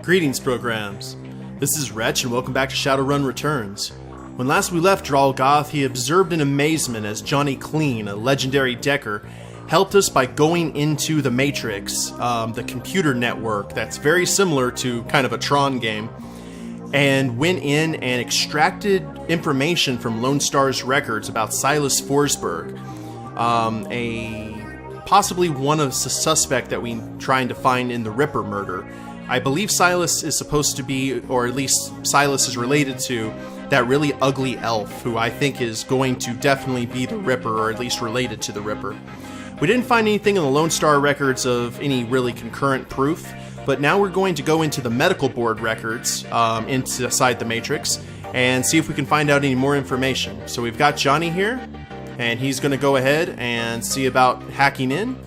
Greetings, programs. This is Wretch, and welcome back to Shadowrun Returns. When last we left Drallgoth, he observed in amazement as Johnny Clean, a legendary decker, helped us by going into the Matrix, the computer network that's very similar to kind of a Tron game, and went in and extracted information from Lone Star's records about Silas Forsberg, possibly one of the suspect that we trying to find in the Ripper murder. I believe Silas is supposed to be, or at least Silas is related to, that really ugly elf, who I think is going to definitely be the Ripper, or at least related to the Ripper. We didn't find anything in the Lone Star records of any really concurrent proof, but now we're going to go into the medical board records inside the Matrix and see if we can find out any more information. So we've got Johnny here, and he's going to go ahead and see about hacking in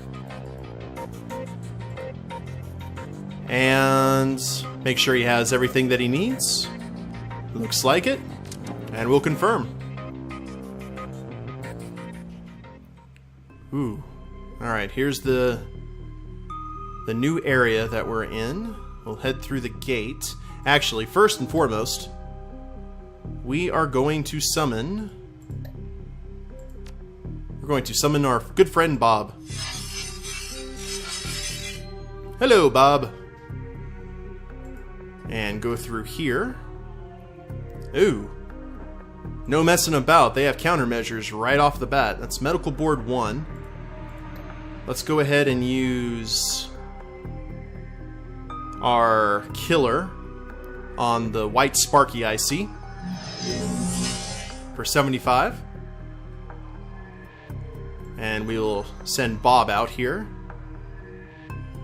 and make sure he has everything that he needs. Looks like it, and we'll confirm. Ooh. Alright, here's the new area that we're in. We'll head through the gate. Actually, first and foremost, we are going to summon... We're going to summon our good friend Bob. Hello, Bob. And go through here. Ooh. No messing about. They have countermeasures right off the bat. That's Medical Board 1. Let's go ahead and use our killer on the white Sparky IC for 75. And we will send Bob out here.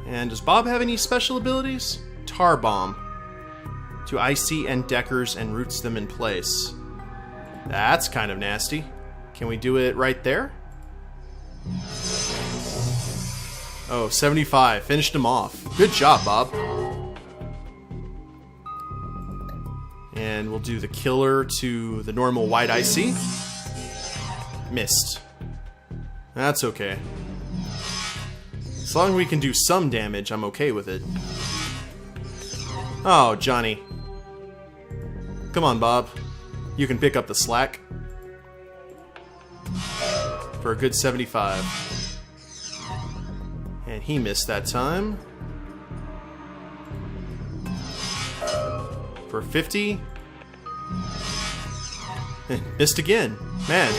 And does Bob have any special abilities? Tar Bomb. To IC and deckers and roots them in place. That's kind of nasty. Can we do it right there? Oh, 75. Finished him off. Good job, Bob. And we'll do the killer to the normal white IC. Missed. That's okay. As long as we can do some damage, I'm okay with it. Oh, Johnny. Come on, Bob. You can pick up the slack. For a good 75. And he missed that time. For 50. Missed again. Man,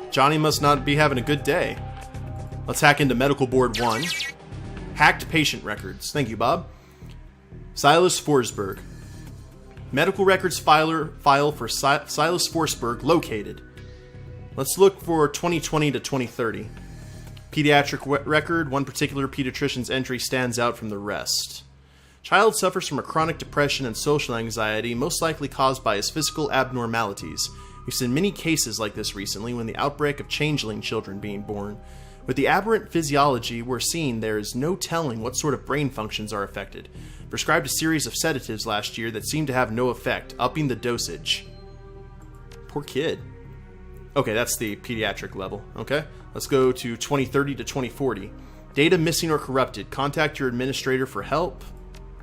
Johnny must not be having a good day. Let's hack into Medical Board 1. Hacked patient records. Thank you, Bob. Silas Forsberg. Medical records file for Silas Forsberg located. Let's look for 2020 to 2030. Pediatric record. One particular pediatrician's entry stands out from the rest. Child suffers from a chronic depression and social anxiety, most likely caused by his physical abnormalities. We've seen many cases like this recently when the outbreak of changeling children being born. With the aberrant physiology we're seeing, there is no telling what sort of brain functions are affected. Prescribed a series of sedatives last year that seemed to have no effect, upping the dosage. Poor kid. Okay, that's the pediatric level. Okay, let's go to 2030 to 2040. Data missing or corrupted. Contact your administrator for help.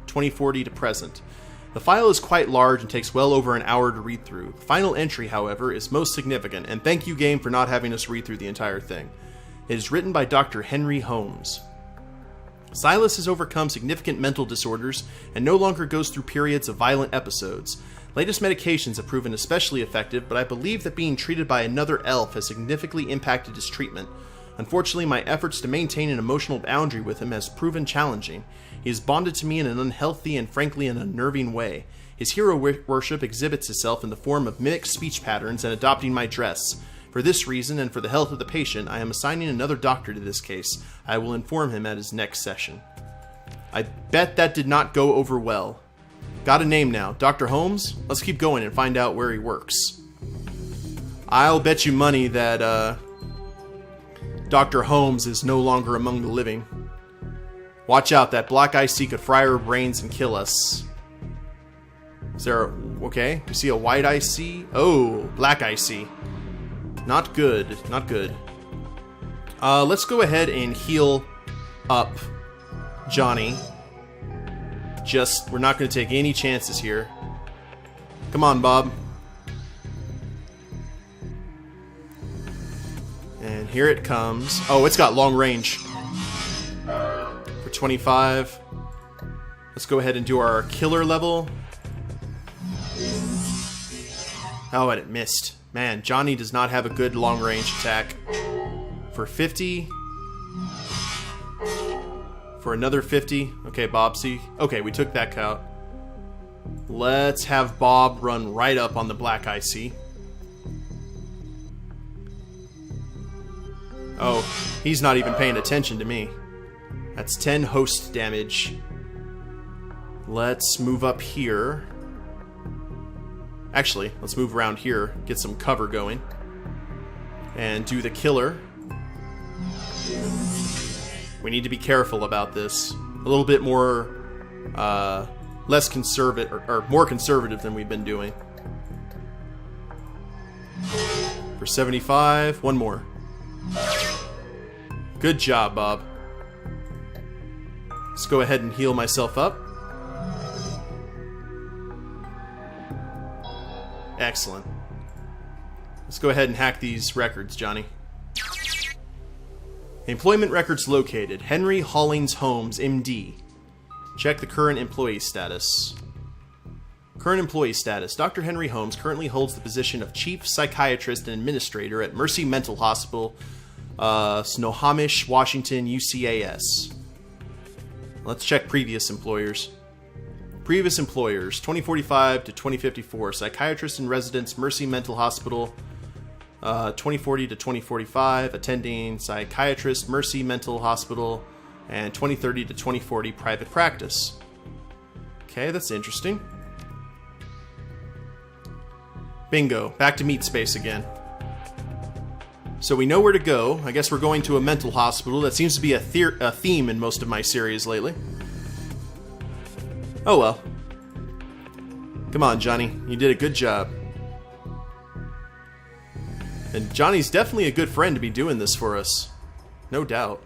2040 to present. The file is quite large and takes well over an hour to read through. The final entry, however, is most significant, and thank you, game, for not having us read through the entire thing. It is written by Dr. Henry Holmes. Silas has overcome significant mental disorders and no longer goes through periods of violent episodes. Latest medications have proven especially effective, but I believe that being treated by another elf has significantly impacted his treatment. Unfortunately, my efforts to maintain an emotional boundary with him has proven challenging. He has bonded to me in an unhealthy and frankly an unnerving way. His hero worship exhibits itself in the form of mimic speech patterns and adopting my dress. For this reason, and for the health of the patient, I am assigning another doctor to this case. I will inform him at his next session. I bet that did not go over well. Got a name now. Dr. Holmes? Let's keep going and find out where he works. I'll bet you money that, Dr. Holmes is no longer among the living. Watch out, that black IC could fry our brains and kill us. Is there a... okay, you see a white IC? Oh, black IC. Not good, not good. Let's go ahead and heal up Johnny. We're not going to take any chances here. Come on, Bob. And here it comes. Oh, it's got long range. For 25. Let's go ahead and do our killer level. Oh, and it missed. Man, Johnny does not have a good long range attack. For 50. For another 50. Okay, Bob, see? Okay, we took that out. Let's have Bob run right up on the black IC. Oh, he's not even paying attention to me. That's 10 host damage. Let's move up here. Actually, let's move around here, get some cover going. And do the killer. We need to be careful about this. A little bit more, less conservative, or more conservative than we've been doing. For 75, one more. Good job, Bob. Let's go ahead and heal myself up. Excellent. Let's go ahead and hack these records, Johnny. Employment records located. Henry Hollings Holmes, MD. Check the current employee status. Current employee status. Dr. Henry Holmes currently holds the position of Chief Psychiatrist and Administrator at Mercy Mental Hospital, Snohomish, Washington, UCAS. Let's check previous employers. Previous employers, 2045 to 2054. Psychiatrist in residence, Mercy Mental Hospital, 2040 to 2045. Attending psychiatrist, Mercy Mental Hospital, and 2030 to 2040 private practice. Okay, that's interesting. Bingo, back to meat space again. So we know where to go. I guess we're going to a mental hospital. That seems to be a theme in most of my series lately. Oh well. Come on, Johnny. You did a good job. And Johnny's definitely a good friend to be doing this for us. No doubt.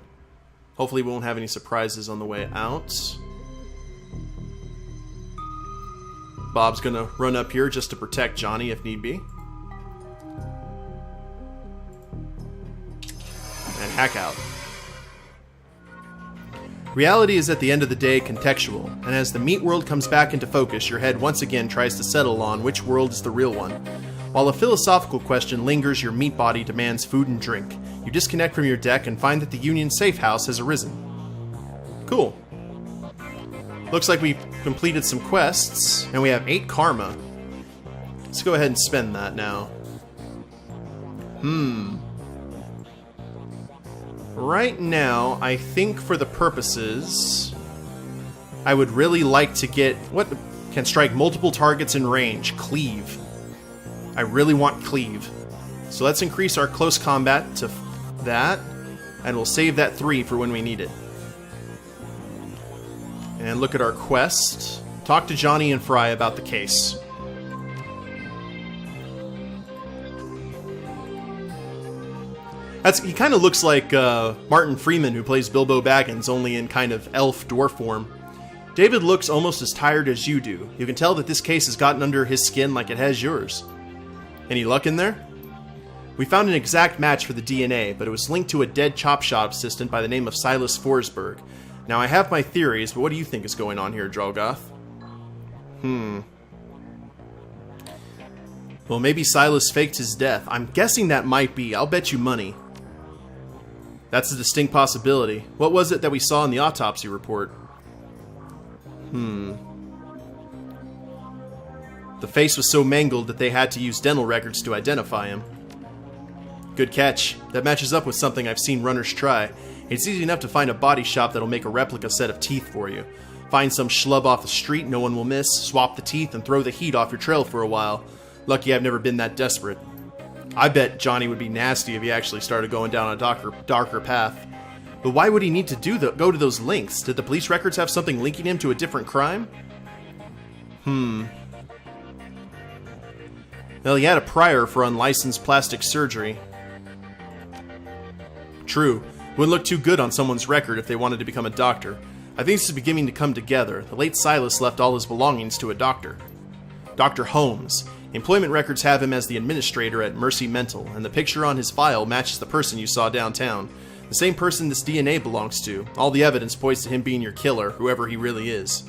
Hopefully we won't have any surprises on the way out. Bob's gonna run up here just to protect Johnny if need be. And hack out. Reality is at the end of the day contextual, and as the meat world comes back into focus, your head once again tries to settle on which world is the real one. While a philosophical question lingers, your meat body demands food and drink. You disconnect from your deck and find that the Union safe house has arisen. Cool. Looks like we've completed some quests, and we have 8 karma. Let's go ahead and spend that now. Right now, I think for the purposes, I would really like to get what can strike multiple targets in range. Cleave. I really want cleave. So let's increase our close combat to that, and we'll save that 3 for when we need it. And look at our quest. Talk to Johnny and Fry about the case. He kind of looks like Martin Freeman, who plays Bilbo Baggins, only in kind of elf dwarf form. David looks almost as tired as you do. You can tell that this case has gotten under his skin like it has yours. Any luck in there? We found an exact match for the DNA, but it was linked to a dead chop shop assistant by the name of Silas Forsberg. Now, I have my theories, but what do you think is going on here, Drallgoth? Well, maybe Silas faked his death. I'm guessing that might be. I'll bet you money. That's a distinct possibility. What was it that we saw in the autopsy report? The face was so mangled that they had to use dental records to identify him. Good catch. That matches up with something I've seen runners try. It's easy enough to find a body shop that'll make a replica set of teeth for you. Find some schlub off the street no one will miss, swap the teeth, and throw the heat off your trail for a while. Lucky I've never been that desperate. I bet Johnny would be nasty if he actually started going down a darker path. But why would he need to go to those lengths? Did the police records have something linking him to a different crime? Well, he had a prior for unlicensed plastic surgery. True. Wouldn't look too good on someone's record if they wanted to become a doctor. I think this is beginning to come together. The late Silas left all his belongings to a doctor. Dr. Holmes. Employment records have him as the administrator at Mercy Mental, and the picture on his file matches the person you saw downtown. The same person this DNA belongs to. All the evidence points to him being your killer, whoever he really is.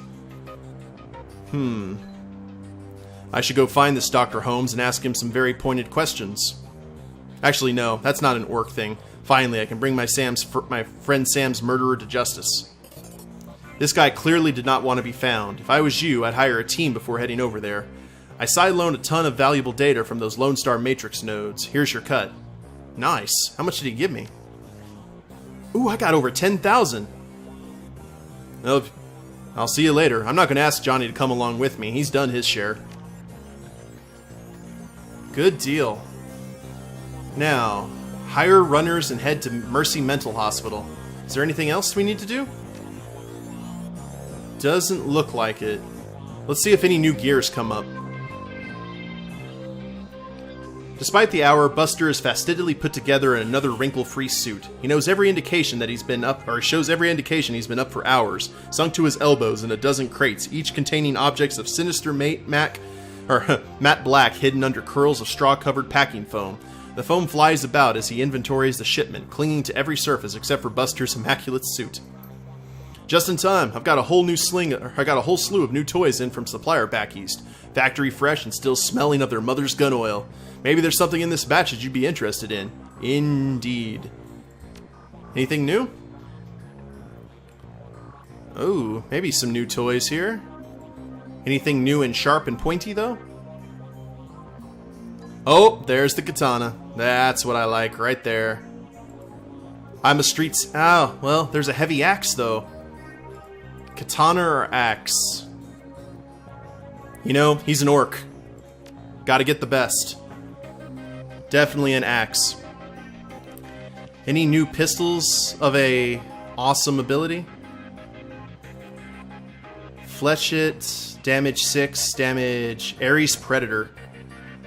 I should go find this Dr. Holmes and ask him some very pointed questions. Actually, no, that's not an orc thing. Finally, I can bring my friend Sam's murderer to justice. This guy clearly did not want to be found. If I was you, I'd hire a team before heading over there. I side-loaned a ton of valuable data from those Lone Star Matrix nodes. Here's your cut. Nice. How much did he give me? Ooh, I got over 10,000. Well, I'll see you later. I'm not going to ask Johnny to come along with me. He's done his share. Good deal. Now, hire runners and head to Mercy Mental Hospital. Is there anything else we need to do? Doesn't look like it. Let's see if any new gears come up. Despite the hour, Buster is fastidiously put together in another wrinkle-free suit. He knows every indication that he's been up, or shows every indication he's been up for hours, sunk to his elbows in a dozen crates, each containing objects of sinister matte black hidden under curls of straw-covered packing foam. The foam flies about as he inventories the shipment, clinging to every surface except for Buster's immaculate suit. Just in time, I got a whole slew of new toys in from supplier back east, factory fresh and still smelling of their mother's gun oil. Maybe there's something in this batch that you'd be interested in. Indeed. Anything new? Oh, maybe some new toys here. Anything new and sharp and pointy, though? Oh, there's the katana. That's what I like, right there. I'm a Oh, well, there's a heavy axe, though. Katana or axe? You know, he's an orc. Gotta get the best. Definitely an axe. Any new pistols of a awesome ability? Fletch it, damage 6, damage Ares Predator.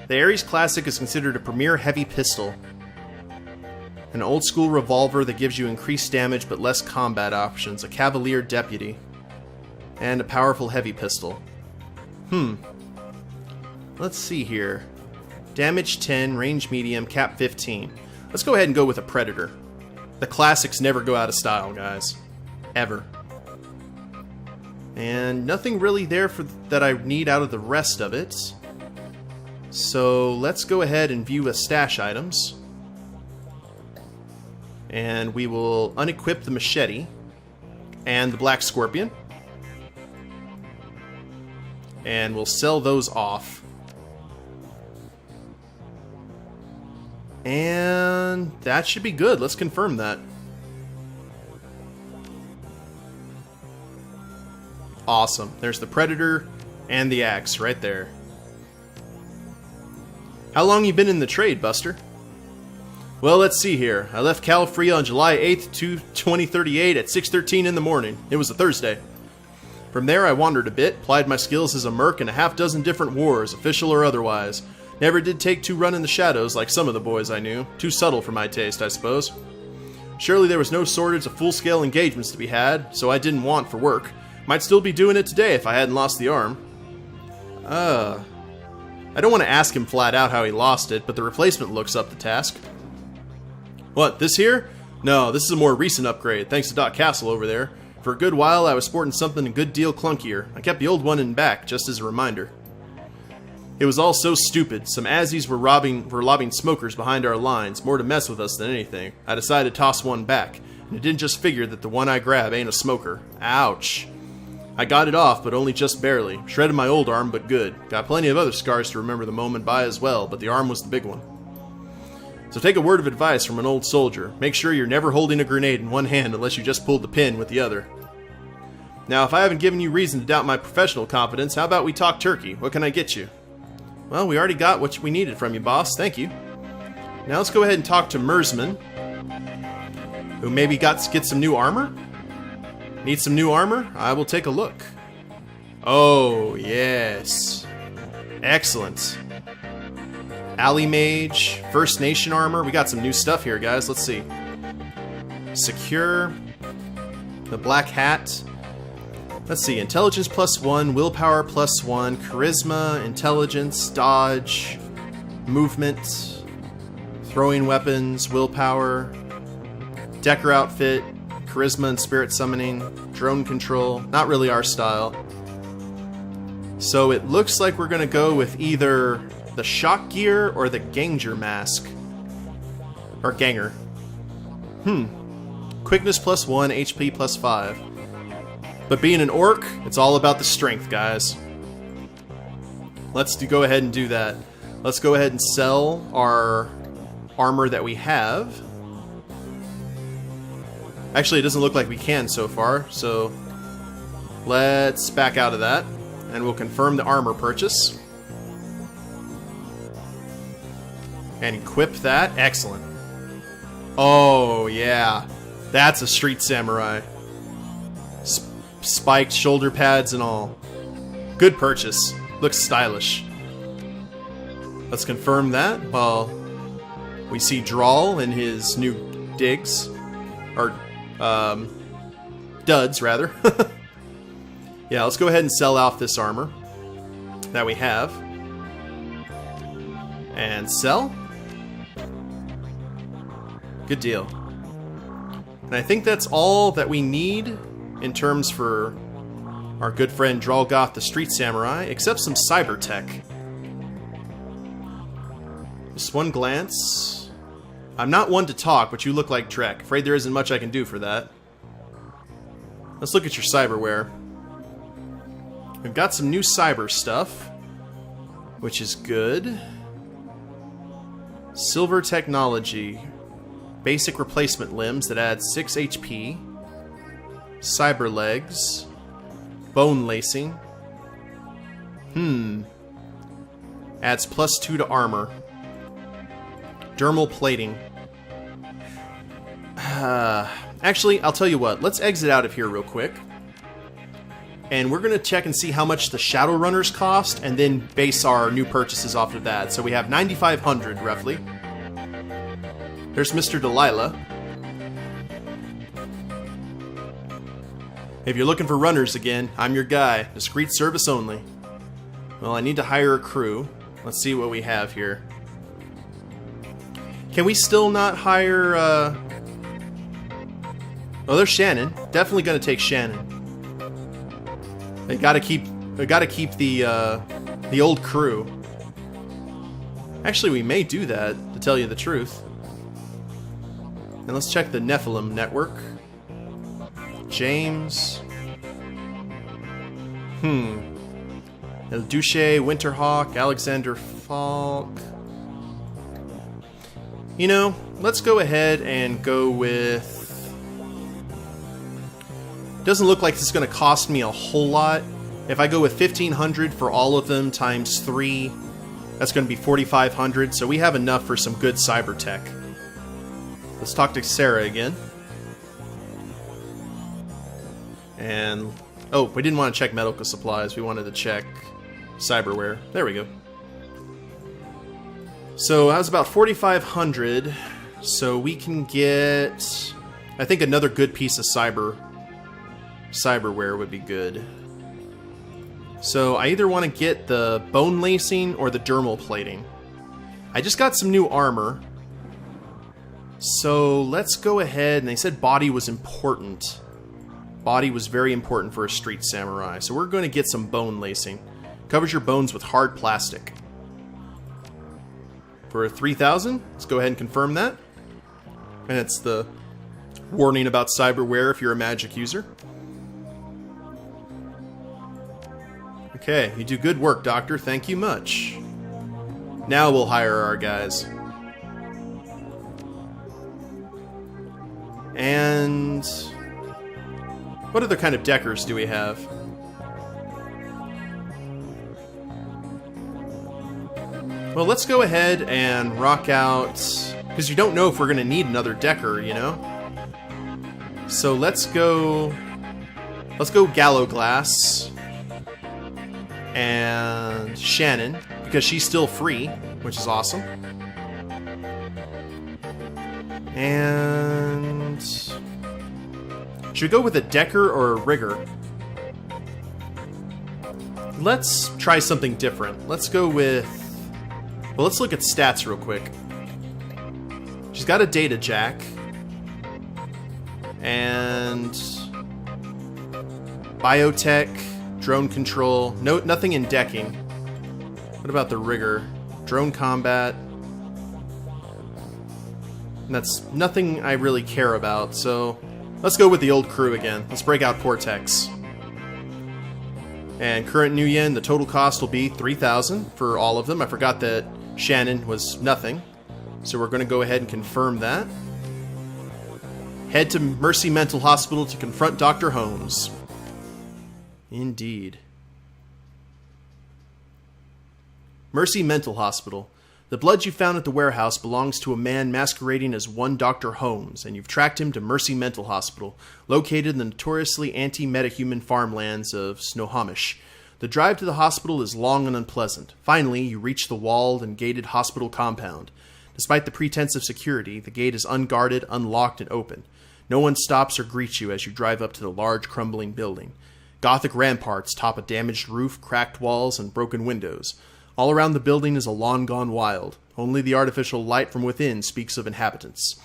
The Ares Classic is considered a premier heavy pistol. An old school revolver that gives you increased damage but less combat options, a Cavalier Deputy, and a powerful heavy pistol. Let's see here. Damage 10, range medium, cap 15. Let's go ahead and go with a Predator. The classics never go out of style, guys. Ever. And nothing really there that I need out of the rest of it. So let's go ahead and view stash items. And we will unequip the machete and the Black Scorpion. And we'll sell those off. And that should be good. Let's confirm that. Awesome. There's the Predator and the axe right there. How long you been in the trade, Buster? Well, let's see here. I left Califria on July 8th, 2038 at 6:13 in the morning. It was a Thursday. From there, I wandered a bit, plied my skills as a merc in a half-dozen different wars, official or otherwise. Never did take to run in the shadows like some of the boys I knew. Too subtle for my taste, I suppose. Surely there was no shortage of full-scale engagements to be had, so I didn't want for work. Might still be doing it today if I hadn't lost the arm. I don't want to ask him flat out how he lost it, but the replacement looks up the task. What, this here? No, this is a more recent upgrade, thanks to Doc Castle over there. For a good while, I was sporting something a good deal clunkier. I kept the old one in back, just as a reminder. It was all so stupid. Some Azzies were lobbing smokers behind our lines, more to mess with us than anything. I decided to toss one back, and it didn't just figure that the one I grab ain't a smoker. Ouch. I got it off, but only just barely. Shredded my old arm, but good. Got plenty of other scars to remember the moment by as well, but the arm was the big one. So take a word of advice from an old soldier. Make sure you're never holding a grenade in one hand unless you just pulled the pin with the other. Now, if I haven't given you reason to doubt my professional competence, how about we talk turkey? What can I get you? Well, we already got what we needed from you, boss. Thank you. Now let's go ahead and talk to Mersman, who maybe get some new armor? Need some new armor? I will take a look. Oh, yes. Excellent. Alley Mage, First Nation armor. We got some new stuff here, guys. Let's see. Secure. The black hat. Let's see, intelligence +1, willpower +1, charisma, intelligence, dodge, movement, throwing weapons, willpower, Decker outfit, charisma and spirit summoning, drone control, not really our style. So it looks like we're gonna go with either the shock gear or the Ganger mask. Or Ganger. Quickness +1, HP +5. But being an orc, it's all about the strength, guys. Let's go ahead and do that. Let's go ahead and sell our armor that we have. Actually, it doesn't look like we can so far, so let's back out of that, and we'll confirm the armor purchase. And equip that. Excellent. Oh, yeah. That's a street samurai. Spiked shoulder pads and all. Good purchase. Looks stylish. Let's confirm that while we see Drawl in his new digs. Or, duds, rather. Yeah, let's go ahead and sell off this armor that we have. And sell. Good deal. And I think that's all that we need in terms for our good friend Drallgoth the Street Samurai, except some cyber tech. Just one glance. I'm not one to talk, but you look like Trek. Afraid there isn't much I can do for that. Let's look at your cyberware. We've got some new cyber stuff, which is good. Silver technology. Basic replacement limbs that add 6 HP. Cyber legs. Bone lacing. Adds +2 to armor. Dermal plating. Actually, I'll tell you what. Let's exit out of here real quick. And we're going to check and see how much the Shadowrunners cost, and then base our new purchases off of that. So we have 9,500, roughly. There's Mr. Delilah. If you're looking for runners again, I'm your guy. Discreet service only. Well, I need to hire a crew. Let's see what we have here. Can we still not hire, Oh, there's Shannon. Definitely gonna take Shannon. They gotta keep the old crew. Actually, we may do that, to tell you the truth. And let's check the Nephilim network. James. El Duce, Winterhawk, Alexander Falk. You know, let's go ahead and go with... Doesn't look like this is going to cost me a whole lot. If I go with 1,500 for all of them times 3, that's going to be 4,500. So we have enough for some good cyber tech. Let's talk to Sarah again. And... oh, we didn't want to check medical supplies. We wanted to check cyberware. There we go. So that was about 4,500. So we can get... I think another good piece of cyberware would be good. So I either want to get the bone lacing or the dermal plating. I just got some new armor. So let's go ahead, and they said body was important. Body was very important for a street samurai. So we're going to get some bone lacing. Covers your bones with hard plastic. For 3,000, let's go ahead and confirm that. And it's the warning about cyberware if you're a magic user. Okay, you do good work, Doctor. Thank you much. Now we'll hire our guys. And what other kind of deckers do we have? Well, let's go ahead and rock out, because you don't know if we're going to need another decker, you know? So let's go Gallow Glass and Shannon, because she's still free, which is awesome. And should we go with a decker or a rigger? let's try something different. Let's go with... Well, let's look at stats real quick. She's got a data jack. And... biotech, drone control, nothing in decking. What about the rigor? Drone combat. And that's nothing I really care about, so let's go with the old crew again. Let's break out Portex. And current new yen, the total cost will be 3,000 for all of them. I forgot that Shannon was nothing, so we're going to go ahead and confirm that. Head to Mercy Mental Hospital to confront Dr. Holmes. Indeed. Mercy Mental Hospital. The blood you found at the warehouse belongs to a man masquerading as one Dr. Holmes, and you've tracked him to Mercy Mental Hospital, located in the notoriously anti-metahuman farmlands of Snohomish. The drive to the hospital is long and unpleasant. Finally, you reach the walled and gated hospital compound. Despite the pretense of security, the gate is unguarded, unlocked, and open. No one stops or greets you as you drive up to the large, crumbling building. Gothic ramparts top a damaged roof, cracked walls, and broken windows. All around the building is a lawn gone wild. Only the artificial light from within speaks of inhabitants.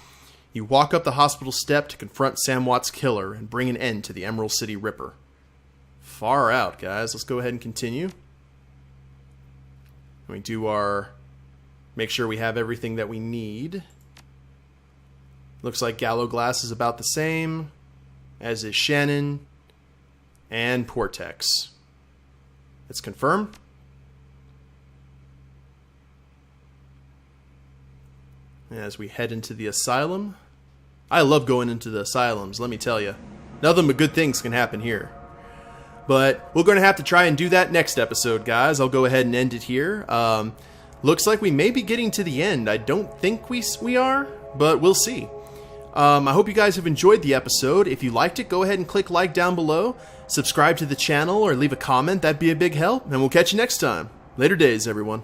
You walk up the hospital step to confront Sam Watt's killer and bring an end to the Emerald City Ripper. Far out, guys. Let's go ahead and continue. We do our... make sure we have everything that we need. Looks like Gallo Glass is about the same, as is Shannon and Portex. Let's confirm. As we head into the asylum. I love going into the asylums, let me tell you. Nothing but good things can happen here. But we're going to have to try and do that next episode, guys. I'll go ahead and end it here. Looks like we may be getting to the end. I don't think we are, but we'll see. I hope you guys have enjoyed the episode. If you liked it, go ahead and click like down below. Subscribe to the channel or leave a comment. That'd be a big help. And we'll catch you next time. Later days, everyone.